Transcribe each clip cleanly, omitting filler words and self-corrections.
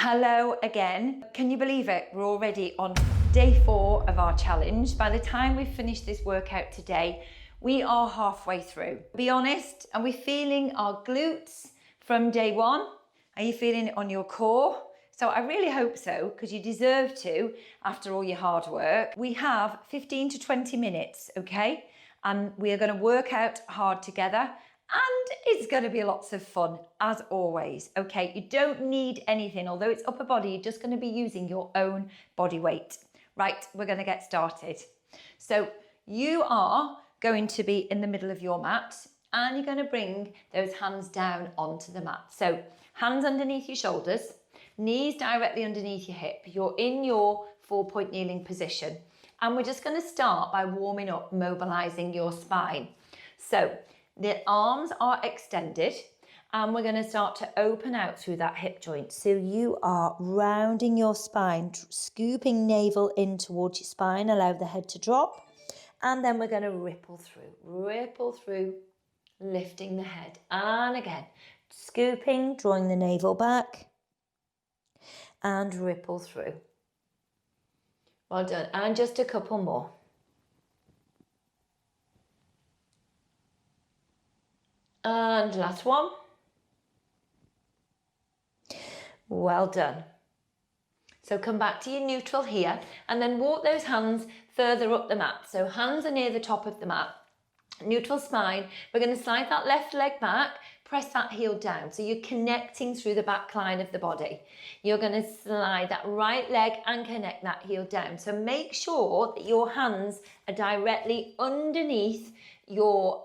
Hello again. Can you believe it? We're already on day 4 of our challenge. By the time we've finished this workout today, we are halfway through. Be honest, are we feeling our glutes from day 1? Are you feeling it on your core? So I really hope so, because you deserve to after all your hard work. We have 15 to 20 minutes, okay? And we are going to work out hard together. And it's going to be lots of fun, as always, okay? You don't need anything. Although it's upper body, you're just going to be using your own body weight. Right, we're going to get started. So you are going to be in the middle of your mat and you're going to bring those hands down onto the mat. So hands underneath your shoulders, knees directly underneath your hip. You're in your 4-point kneeling position. And we're just going to start by warming up, mobilizing your spine. So the arms are extended and we're going to start to open out through that hip joint. So you are rounding your spine, scooping navel in towards your spine, allow the head to drop. And then we're going to ripple through, lifting the head. And again, scooping, drawing the navel back and ripple through. Well done. And just a couple more. And last one. Well done. So come back to your neutral here and then walk those hands further up the mat. So hands are near the top of the mat. Neutral spine. We're going to slide that left leg back, press that heel down. So you're connecting through the back line of the body. You're going to slide that right leg and connect that heel down. So make sure that your hands are directly underneath your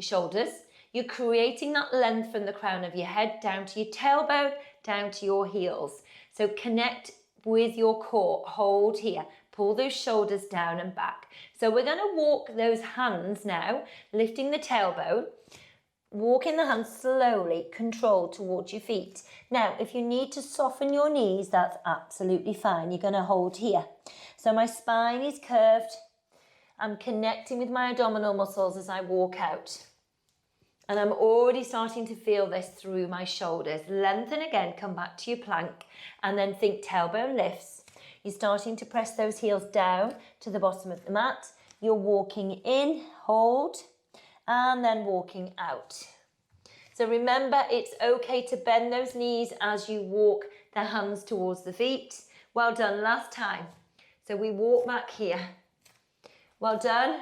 shoulders. You're creating that length from the crown of your head down to your tailbone, down to your heels. So connect with your core, hold here, pull those shoulders down and back. So we're going to walk those hands now, lifting the tailbone, walking the hands slowly, controlled towards your feet. Now, if you need to soften your knees, that's absolutely fine. You're going to hold here. So my spine is curved. I'm connecting with my abdominal muscles as I walk out. And I'm already starting to feel this through my shoulders. Lengthen again, come back to your plank and then think tailbone lifts. You're starting to press those heels down to the bottom of the mat. You're walking in, hold, and then walking out. So remember, it's okay to bend those knees as you walk the hands towards the feet. Well done, last time. So we walk back here. Well done.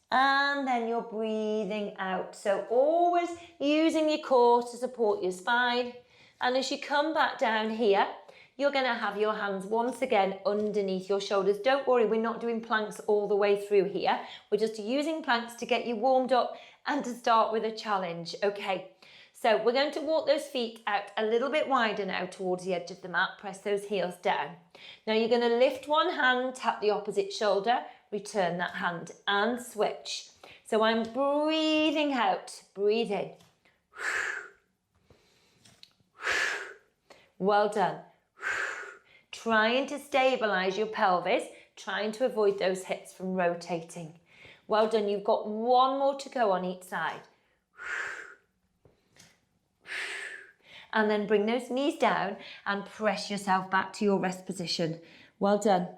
And then you're breathing out. So always using your core to support your spine. And as you come back down here, you're going to have your hands once again underneath your shoulders. Don't worry, we're not doing planks all the way through here. We're just using planks to get you warmed up and to start with a challenge. Okay, so we're going to walk those feet out a little bit wider now towards the edge of the mat. Press those heels down. Now you're going to lift one hand, tap the opposite shoulder, return that hand and switch. So I'm breathing out, breathe in. Well done. Trying to stabilize your pelvis, trying to avoid those hips from rotating. Well done, you've got one more to go on each side. And then bring those knees down and press yourself back to your rest position. Well done.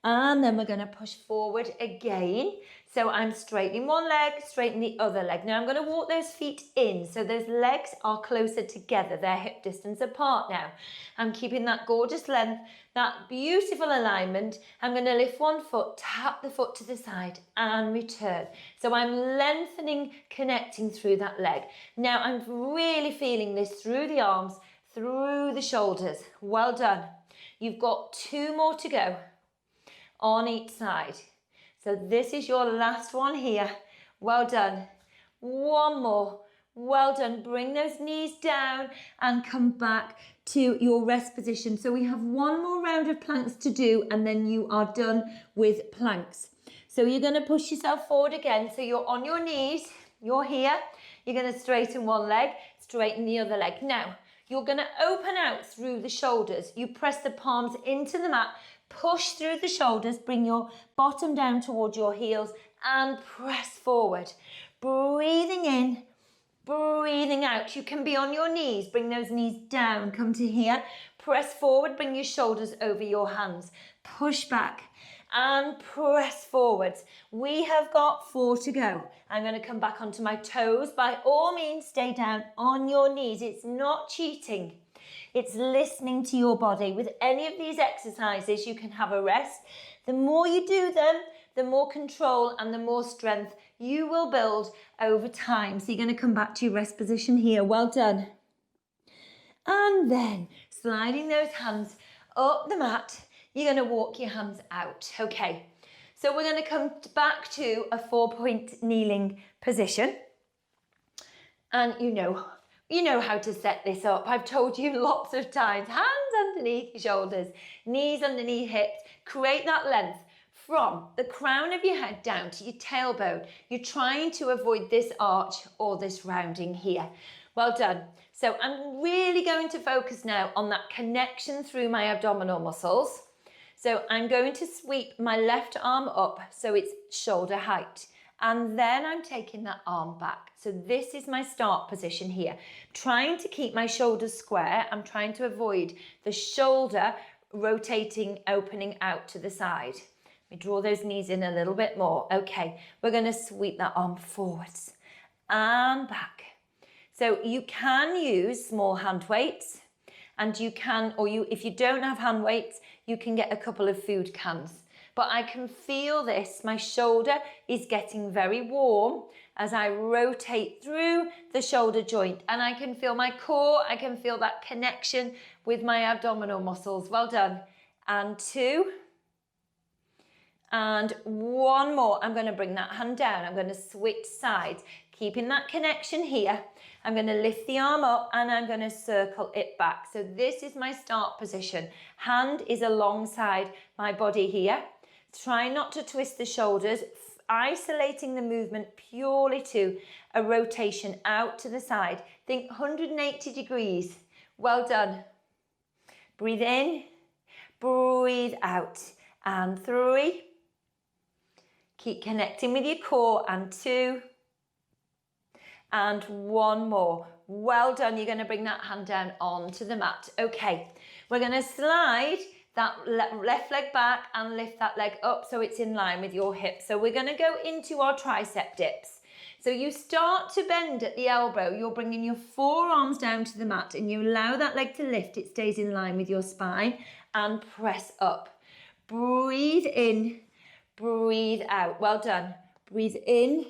And then we're going to push forward again. So I'm straightening one leg, straightening the other leg. Now I'm going to walk those feet in. So those legs are closer together. They're hip distance apart now. I'm keeping that gorgeous length, that beautiful alignment. I'm going to lift one foot, tap the foot to the side and return. So I'm lengthening, connecting through that leg. Now I'm really feeling this through the arms, through the shoulders. Well done. You've got 2 more to go on each side. So this is your last one here. Well done. One more. Well done. Bring those knees down and come back to your rest position. So we have one more round of planks to do and then you are done with planks. So you're going to push yourself forward again. So you're on your knees. You're here. You're going to straighten one leg, straighten the other leg. Now, you're going to open out through the shoulders. You press the palms into the mat. Push through the shoulders, bring your bottom down towards your heels and press forward. Breathing in, breathing out. You can be on your knees, bring those knees down, come to here, press forward, bring your shoulders over your hands, push back and press forwards. We have got 4 to go. I'm going to come back onto my toes. By all means, stay down on your knees. It's not cheating. It's listening to your body. With any of these exercises, you can have a rest. The more you do them, the more control and the more strength you will build over time. So you're going to come back to your rest position here. Well done. And then sliding those hands up the mat. You're going to walk your hands out. Okay. So we're going to come back to a 4-point kneeling position. And you know how to set this up. I've told you lots of times. Hands underneath your shoulders, knees underneath hips. Create that length from the crown of your head down to your tailbone. You're trying to avoid this arch or this rounding here. Well done. So I'm really going to focus now on that connection through my abdominal muscles. So I'm going to sweep my left arm up so it's shoulder height. And then I'm taking that arm back. So this is my start position here. Trying to keep my shoulders square. I'm trying to avoid the shoulder rotating, opening out to the side. Let me draw those knees in a little bit more. Okay, we're going to sweep that arm forwards and back. So you can use small hand weights, and you can, if you don't have hand weights, you can get a couple of food cans. But I can feel this, my shoulder is getting very warm as I rotate through the shoulder joint, and I can feel my core, I can feel that connection with my abdominal muscles. Well done. And 2. And 1 more. I'm going to bring that hand down. I'm going to switch sides, keeping that connection here. I'm going to lift the arm up and I'm going to circle it back. So this is my start position. Hand is alongside my body here. Try not to twist the shoulders, isolating the movement purely to a rotation out to the side. Think 180 degrees. Well done. Breathe in, breathe out. And 3. Keep connecting with your core. And 2. And 1 more. Well done. You're going to bring that hand down onto the mat. Okay, we're going to slide that left leg back and lift that leg up so it's in line with your hip. So we're going to go into our tricep dips. So you start to bend at the elbow. You're bringing your forearms down to the mat and you allow that leg to lift. It stays in line with your spine and press up. Breathe in, breathe out. Well done. Breathe in,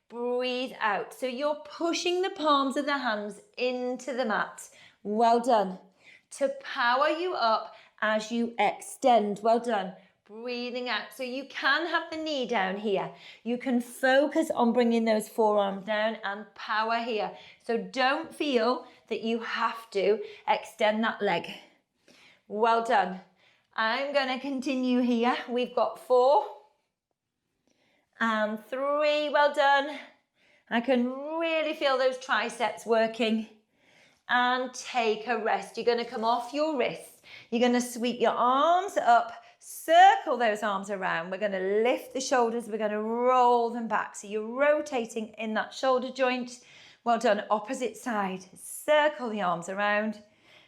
breathe out. So you're pushing the palms of the hands into the mat. Well done. To power you up as you extend. Well done. Breathing out. So you can have the knee down here. You can focus on bringing those forearms down and power here. So don't feel that you have to extend that leg. Well done. I'm going to continue here. We've got 4 and 3. Well done. I can really feel those triceps working. And take a rest. You're going to come off your wrists. You're going to sweep your arms up, circle those arms around. We're going to lift the shoulders. We're going to roll them back. So you're rotating in that shoulder joint. Well done. Opposite side. Circle the arms around.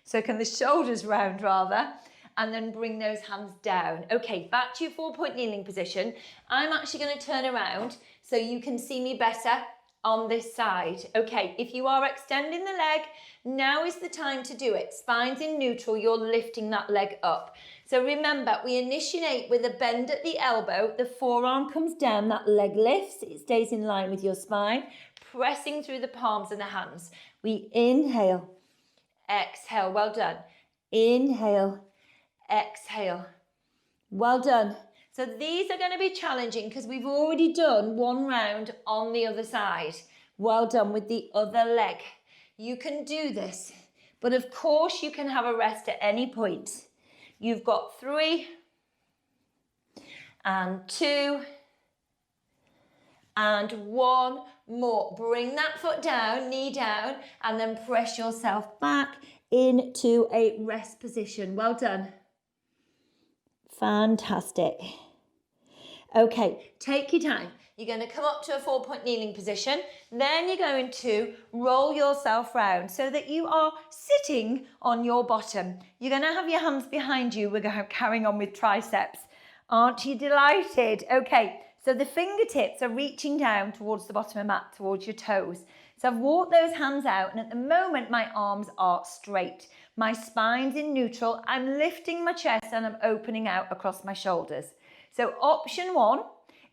Circle the shoulders round rather. And then bring those hands down. Okay, back to your 4-point kneeling position. I'm actually going to turn around so you can see me better on this side. Okay, if you are extending the leg, now is the time to do it. Spine's in neutral, you're lifting that leg up. So remember, we initiate with a bend at the elbow, the forearm comes down, that leg lifts, it stays in line with your spine, pressing through the palms of the hands. We inhale, exhale, well done. Inhale, exhale, well done. So these are going to be challenging because we've already done 1 round on the other side. Well done with the other leg. You can do this, but of course you can have a rest at any point. You've got 3 and 2 and 1 more. Bring that foot down, knee down, and then press yourself back into a rest position. Well done. Fantastic. Okay, take your time. You're going to come up to a 4-point kneeling position. Then you're going to roll yourself round so that you are sitting on your bottom. You're going to have your hands behind you. We're going to carrying on with triceps. Aren't you delighted? Okay, so the fingertips are reaching down towards the bottom of the mat, towards your toes. So I've walked those hands out, and at the moment my arms are straight. My spine's in neutral. I'm lifting my chest and I'm opening out across my shoulders. So option 1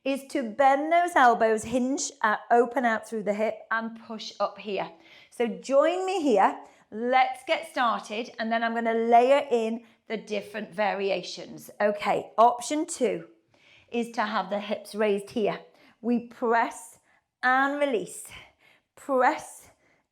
is to bend those elbows, hinge, open out through the hip and push up here. So join me here. Let's get started, and then I'm going to layer in the different variations. Okay, option 2 is to have the hips raised here. We press and release. Press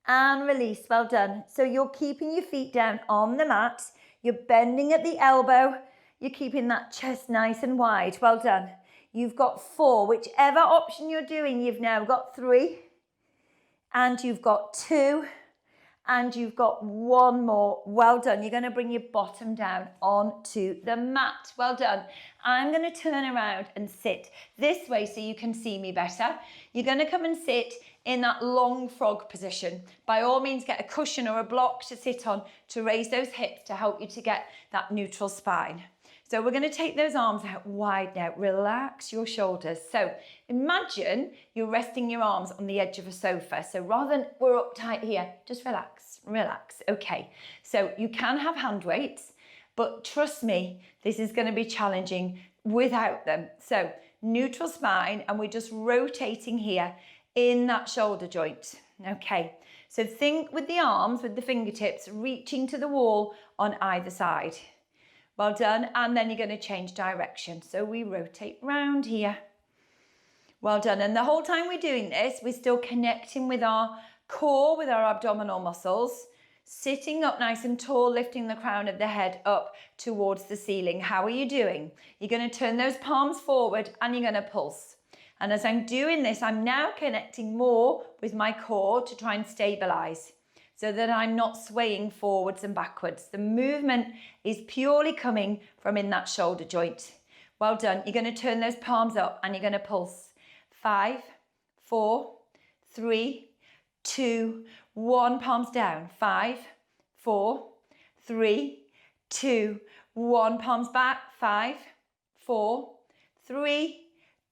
and release. Well done. So you're keeping your feet down on the mat. You're bending at the elbow. You're keeping that chest nice and wide. Well done. You've got 4. Whichever option you're doing, you've now got 3. And you've got 2. And you've got 1 more. Well done. You're going to bring your bottom down onto the mat. Well done. I'm going to turn around and sit this way so you can see me better. You're going to come and sit in that long frog position. By all means, get a cushion or a block to sit on to raise those hips to help you to get that neutral spine. So we're going to take those arms out wide now. Relax your shoulders. So imagine you're resting your arms on the edge of a sofa. So rather than we're uptight here, just relax, relax. Okay, so you can have hand weights, but trust me, this is going to be challenging without them. So neutral spine, and we're just rotating here in that shoulder joint. Okay, so think with the arms, with the fingertips, reaching to the wall on either side. Well done. And then you're going to change direction. So we rotate round here. Well done. And the whole time we're doing this, we're still connecting with our core, with our abdominal muscles, sitting up nice and tall, lifting the crown of the head up towards the ceiling. How are you doing? You're going to turn those palms forward and you're going to pulse. And as I'm doing this, I'm now connecting more with my core to try and stabilize, so that I'm not swaying forwards and backwards. The movement is purely coming from in that shoulder joint. Well done. You're going to turn those palms up and you're going to pulse. 5, 4, 3, 2, 1. Palms down. 5, 4, 3, 2, 1. Palms back. 5, 4, 3,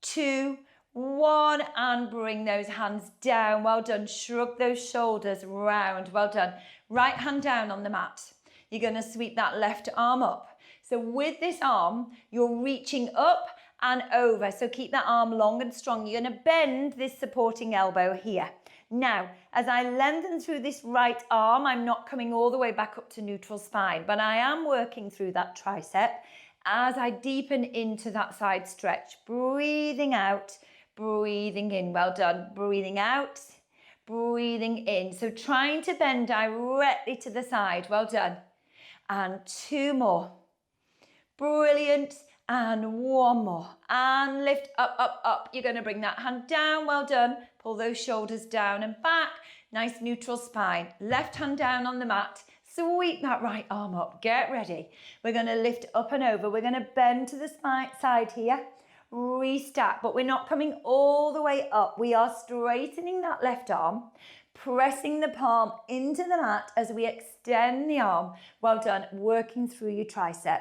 2, 1, and bring those hands down. Well done. Shrug those shoulders round. Well done. Right hand down on the mat. You're going to sweep that left arm up. So with this arm, you're reaching up and over. So keep that arm long and strong. You're going to bend this supporting elbow here. Now, as I lengthen through this right arm, I'm not coming all the way back up to neutral spine, but I am working through that tricep as I deepen into that side stretch. Breathing out. Breathing in. Well done. Breathing out, breathing in. So trying to bend directly to the side. Well done. And 2 more. Brilliant. And 1 more. And lift up, up, up. You're going to bring that hand down. Well done. Pull those shoulders down and back. Nice neutral spine. Left hand down on the mat. Sweep that right arm up. Get ready. We're going to lift up and over. We're going to bend to the side here. Restack, but we're not coming all the way up. We are straightening that left arm, pressing the palm into the mat as we extend the arm. Well done. Working through your tricep.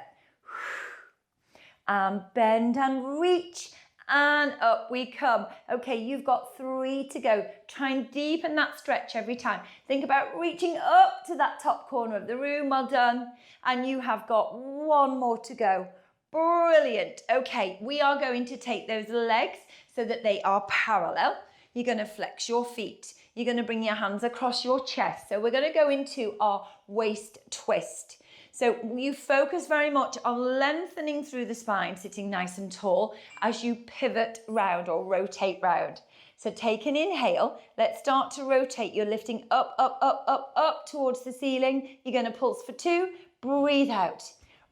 And bend and reach, and up we come. Okay, you've got 3 to go. Try and deepen that stretch every time. Think about reaching up to that top corner of the room. Well done. And you have got 1 more to go. Brilliant. Okay, we are going to take those legs so that they are parallel. You're going to flex your feet. You're going to bring your hands across your chest. So we're going to go into our waist twist. So you focus very much on lengthening through the spine, sitting nice and tall as you pivot round or rotate round. So take an inhale. Let's start to rotate. You're lifting up, up, up, up, up towards the ceiling. You're going to pulse for 2. Breathe out.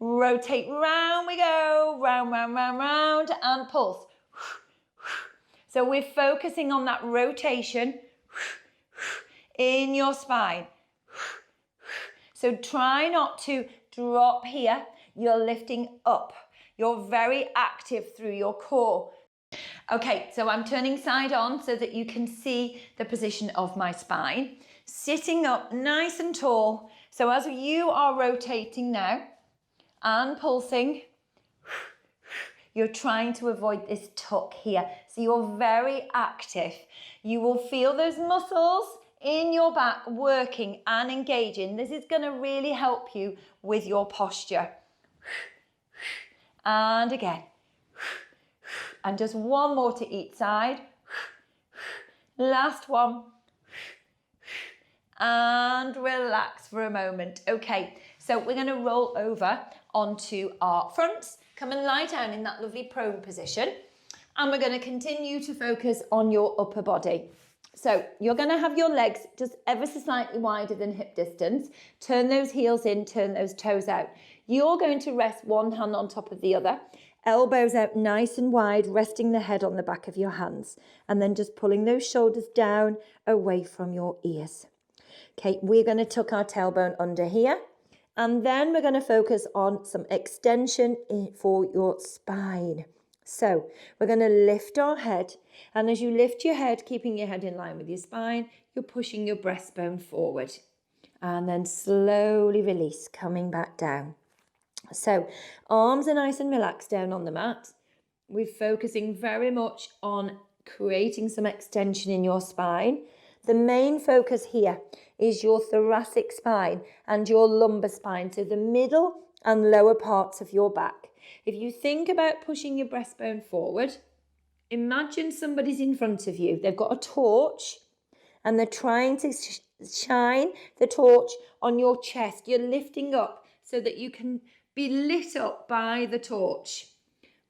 Rotate, round we go, round, round, round, round, and pulse. So we're focusing on that rotation in your spine. So try not to drop here. You're lifting up. You're very active through your core. Okay, so I'm turning side on so that you can see the position of my spine. Sitting up nice and tall. So as you are rotating now and pulsing, you're trying to avoid this tuck here. So you're very active. You will feel those muscles in your back working and engaging. This is going to really help you with your posture. And again. And just one more to each side. Last one. And relax for a moment. Okay, so we're going to roll over onto our fronts. Come and lie down in that lovely prone position. And we're going to continue to focus on your upper body. So you're going to have your legs just ever so slightly wider than hip distance. Turn those heels in, turn those toes out. You're going to rest one hand on top of the other. Elbows out nice and wide, resting the head on the back of your hands. And then just pulling those shoulders down away from your ears. Okay, we're going to tuck our tailbone under here. And then we're going to focus on some extension for your spine. So we're going to lift our head. And as you lift your head, keeping your head in line with your spine, you're pushing your breastbone forward. And then slowly release, coming back down. So arms are nice and relaxed down on the mat. We're focusing very much on creating some extension in your spine. The main focus here is your thoracic spine and your lumbar spine, so the middle and lower parts of your back. If you think about pushing your breastbone forward, imagine somebody's in front of you. They've got a torch and they're trying to shine the torch on your chest. You're lifting up so that you can be lit up by the torch.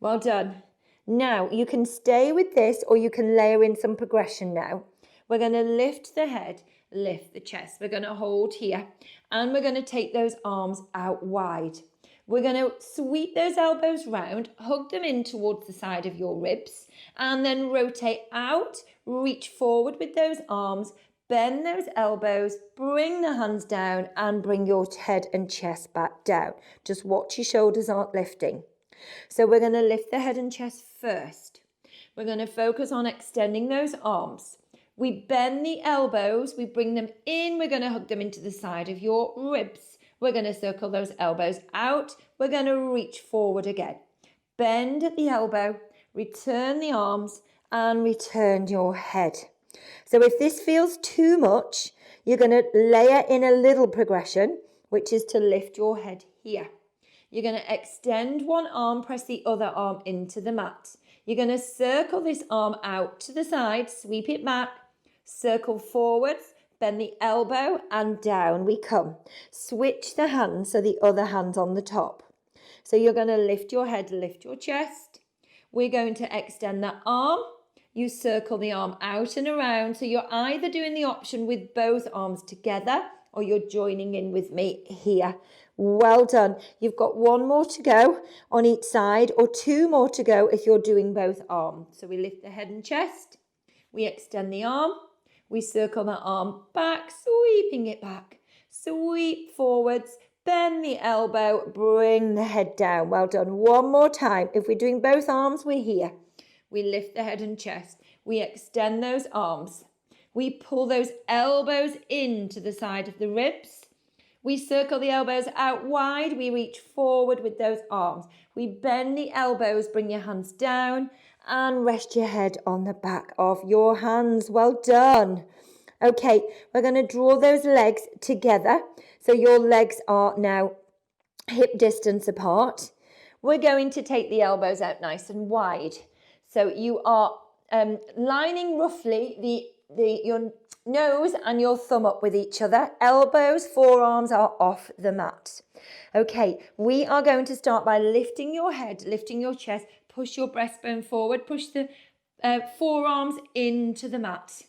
Well done. Now you can stay with this or you can layer in some progression now. We're going to lift the head, lift the chest. We're going to hold here and we're going to take those arms out wide. We're going to sweep those elbows round, hug them in towards the side of your ribs and then rotate out, reach forward with those arms, bend those elbows, bring the hands down and bring your head and chest back down. Just watch your shoulders aren't lifting. So we're going to lift the head and chest first. We're going to focus on extending those arms. We bend the elbows, we bring them in, we're going to hug them into the side of your ribs. We're going to circle those elbows out. We're going to reach forward again. Bend at the elbow, return the arms and return your head. So if this feels too much, you're going to layer in a little progression, which is to lift your head here. You're going to extend one arm, press the other arm into the mat. You're going to circle this arm out to the side, sweep it back, circle forwards, bend the elbow and down we come. Switch the hands so the other hand's on the top. So you're going to lift your head, lift your chest. We're going to extend that arm. You circle the arm out and around. So you're either doing the option with both arms together or you're joining in with me here. Well done. You've got one more to go on each side or two more to go if you're doing both arms. So we lift the head and chest. We extend the arm. We circle that arm back, sweeping it back. Sweep forwards, bend the elbow, bring the head down. Well done. One more time. If we're doing both arms, we're here. We lift the head and chest. We extend those arms. We pull those elbows into the side of the ribs. We circle the elbows out wide. We reach forward with those arms. We bend the elbows, bring your hands down and rest your head on the back of your hands. Well done. Okay, we're going to draw those legs together. So your legs are now hip distance apart. We're going to take the elbows out nice and wide. So you are lining roughly your nose and your thumb up with each other. Elbows, forearms are off the mat. Okay, we are going to start by lifting your head, lifting your chest, push your breastbone forward, push the forearms into the mat.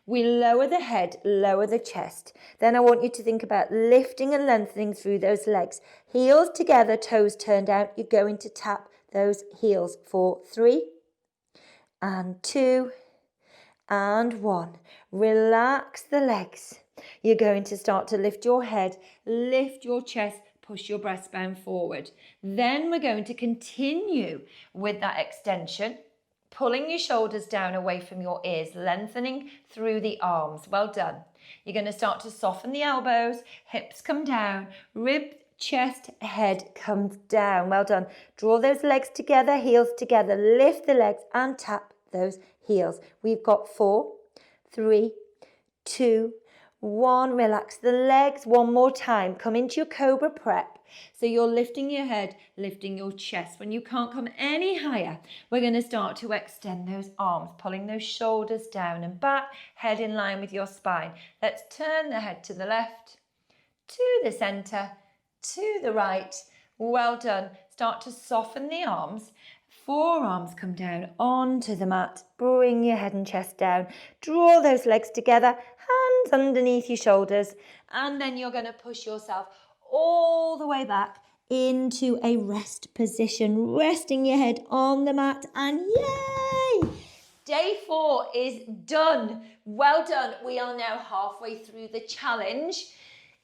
We lower the head, lower the chest. Then I want you to think about lifting and lengthening through those legs. Heels together, toes turned out. You're going to tap those heels for 3 and 2 and 1. Relax the legs. You're going to start to lift your head, lift your chest, push your breastbone forward. Then we're going to continue with that extension. pulling your shoulders down away from your ears, lengthening through the arms. Well done. You're going to start to soften the elbows, hips come down, rib, chest, head comes down. Well done. Draw those legs together, heels together, lift the legs and tap those heels. We've got 4, 3, 2, 1. Relax the legs one more time. Come into your Cobra Prep. So you're lifting your head, lifting your chest. When you can't come any higher, we're going to start to extend those arms, pulling those shoulders down and back, head in line with your spine. Let's turn the head to the left, to the center, to the right. Well done. Start to soften the arms. Forearms come down onto the mat. Bring your head and chest down. Draw those legs together, hands underneath your shoulders. And then you're going to push yourself all the way back into a rest position, resting your head on the mat, and yay! Day 4 is done. Well done. We are now halfway through the challenge.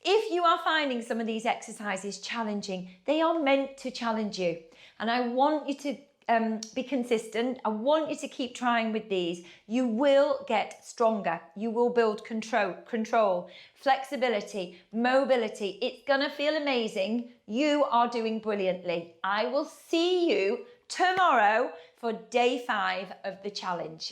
If you are finding some of these exercises challenging, they are meant to challenge you. And I want you to be consistent. I want you to keep trying with these. You will get stronger. You will build control, flexibility, mobility. It's gonna feel amazing. You are doing brilliantly. I will see you tomorrow for day 5 of the challenge.